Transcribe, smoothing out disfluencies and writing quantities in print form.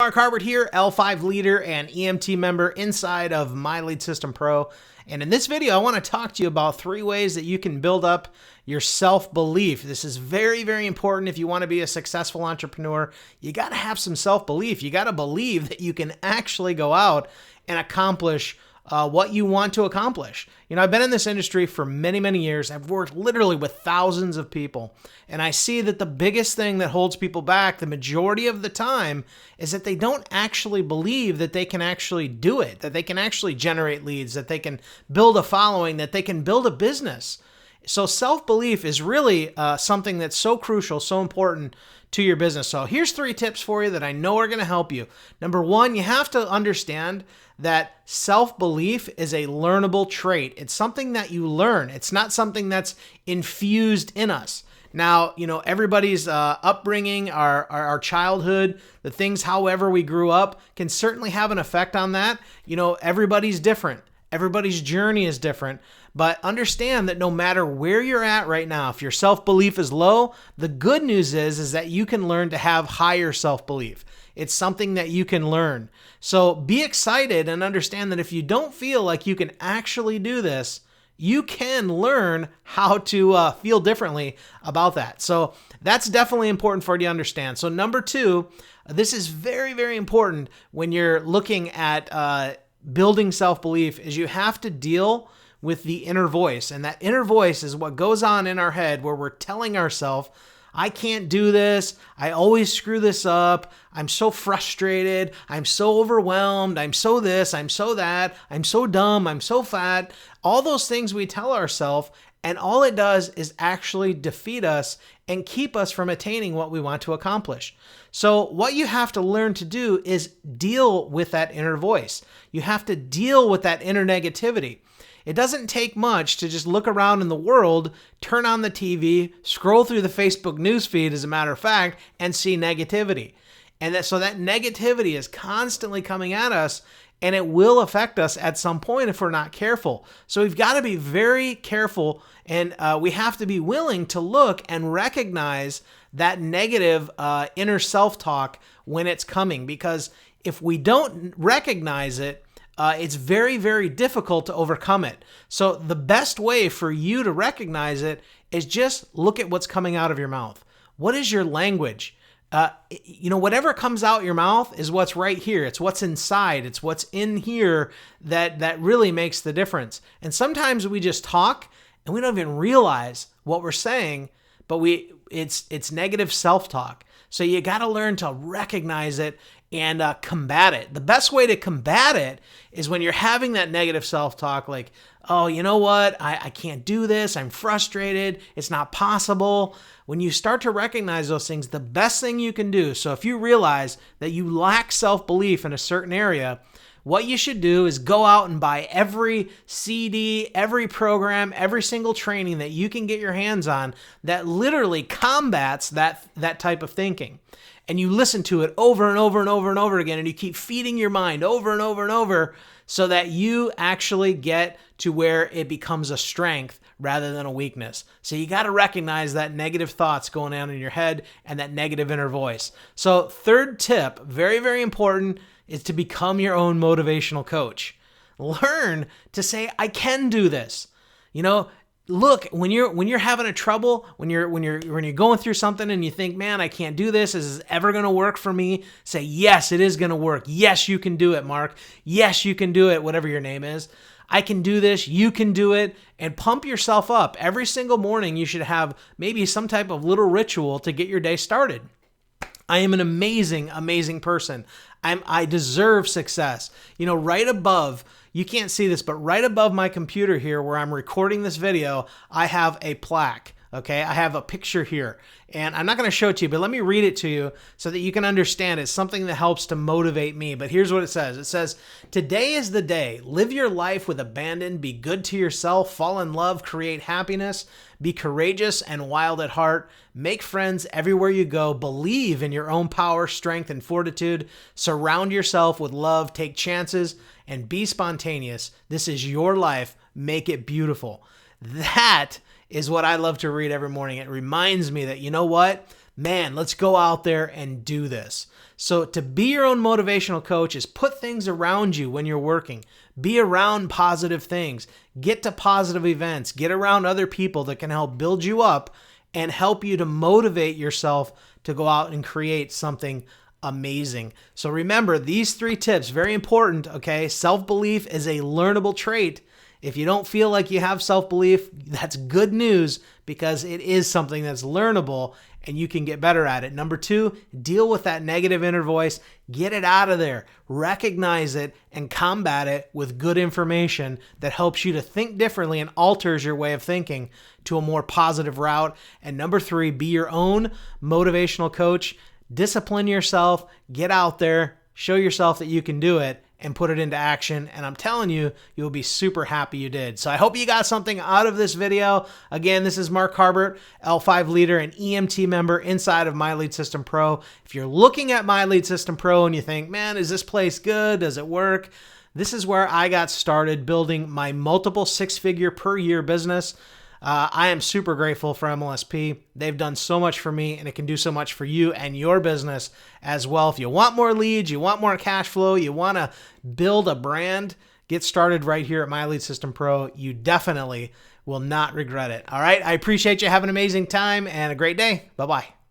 Mark Harvard here, L5 leader and EMT member inside of My Lead System Pro. And in this video, I want to talk to you about 3 ways that you can build up your self-belief. This is very, very important if you want to be a successful entrepreneur. You got to have some self-belief. You got to believe that you can actually go out and accomplish what you want to accomplish. You know, I've been in this industry for many, many years. I've worked literally with thousands of people. And I see that the biggest thing that holds people back the majority of the time is that they don't actually believe that they can actually do it, that they can actually generate leads, that they can build a following, that they can build a business. So self-belief is really something that's so crucial, so important to your business. So here's 3 tips for you that I know are going to help you. Number 1, you have to understand that self-belief is a learnable trait. It's something that you learn. It's not something that's infused in us. Now, you know, everybody's upbringing, our childhood, the things however we grew up can certainly have an effect on that. You know, everybody's different. Everybody's journey is different. But understand that no matter where you're at right now, if your self-belief is low, the good news is that you can learn to have higher self-belief. It's something that you can learn. So be excited and understand that if you don't feel like you can actually do this, you can learn how to feel differently about that. So that's definitely important for you to understand. So number 2, this is very, very important when you're looking at building self-belief, is you have to deal with the inner voice. And that inner voice is what goes on in our head where we're telling ourselves, I can't do this. I always screw this up. I'm so frustrated. I'm so overwhelmed. I'm so this. I'm so that. I'm so dumb. I'm so fat. All those things we tell ourselves, and all it does is actually defeat us and keep us from attaining what we want to accomplish. So what you have to learn to do is deal with that inner voice. You have to deal with that inner negativity. It doesn't take much to just look around in the world, turn on the TV, scroll through the Facebook newsfeed, as a matter of fact, and see negativity. And so that negativity is constantly coming at us, and it will affect us at some point if we're not careful. So we've got to be very careful, and we have to be willing to look and recognize that negative inner self-talk when it's coming. Because if we don't recognize it, it's very, very difficult to overcome it. So the best way for you to recognize it is just look at what's coming out of your mouth. What is your language? Whatever comes out your mouth is what's right here. It's what's inside. It's what's in here that really makes the difference. And sometimes we just talk and we don't even realize what we're saying, but it's negative self-talk. So you got to learn to recognize it and combat it. The best way to combat it is when you're having that negative self-talk, like, oh, you know what? I can't do this. I'm frustrated. It's not possible. When you start to recognize those things, the best thing you can do, so if you realize that you lack self-belief in a certain area, what you should do is go out and buy every CD, every program, every single training that you can get your hands on that literally combats that type of thinking. And you listen to it over and over and over and over again, and you keep feeding your mind over and over and over so that you actually get to where it becomes a strength rather than a weakness. So you got to recognize that negative thoughts going on in your head and that negative inner voice. So 3rd tip, very, very important, is to become your own motivational coach. Learn to say, I can do this. You know, look, when you're having a trouble, when you're going through something and you think, man, I can't do this. Is this ever going to work for me? Say, yes, it is going to work. Yes, you can do it, Mark. Yes, you can do it, whatever your name is. I can do this. You can do it. And pump yourself up. Every single morning, you should have maybe some type of little ritual to get your day started. I am an amazing, amazing person. I deserve success. You know, right above, you can't see this, but right above my computer here where I'm recording this video, I have a plaque. Okay, I have a picture here, and I'm not going to show it to you, but let me read it to you so that you can understand. It's something that helps to motivate me. But here's what it says. It says, today is the day. Live your life with abandon. Be good to yourself. Fall in love. Create happiness. Be courageous and wild at heart. Make friends everywhere you go. Believe in your own power, strength, and fortitude. Surround yourself with love. Take chances and be spontaneous. This is your life. Make it beautiful. That is what I love to read every morning. It reminds me that, you know what? man, let's go out there and do this. So to be your own motivational coach is put things around you when you're working. Be around positive things. Get to positive events. Get around other people that can help build you up and help you to motivate yourself to go out and create something amazing. So remember, these 3 tips, very important, okay? Self-belief is a learnable trait. If you don't feel like you have self-belief, that's good news because it is something that's learnable and you can get better at it. Number 2, deal with that negative inner voice. Get it out of there. Recognize it and combat it with good information that helps you to think differently and alters your way of thinking to a more positive route. And number 3, be your own motivational coach. Discipline yourself. Get out there. Show yourself that you can do it and put it into action. And I'm telling you, you'll be super happy you did. So I hope you got something out of this video. Again, this is Mark Harbert, L5 leader and EMT member inside of My Lead System Pro. If you're looking at My Lead System Pro and you think, man, is this place good? Does it work? This is where I got started building my multiple 6-figure per year business. I am super grateful for MLSP. They've done so much for me, and it can do so much for you and your business as well. If you want more leads, you want more cash flow, you want to build a brand, get started right here at My Lead System Pro. You definitely will not regret it. All right. I appreciate you. Have an amazing time and a great day. Bye-bye.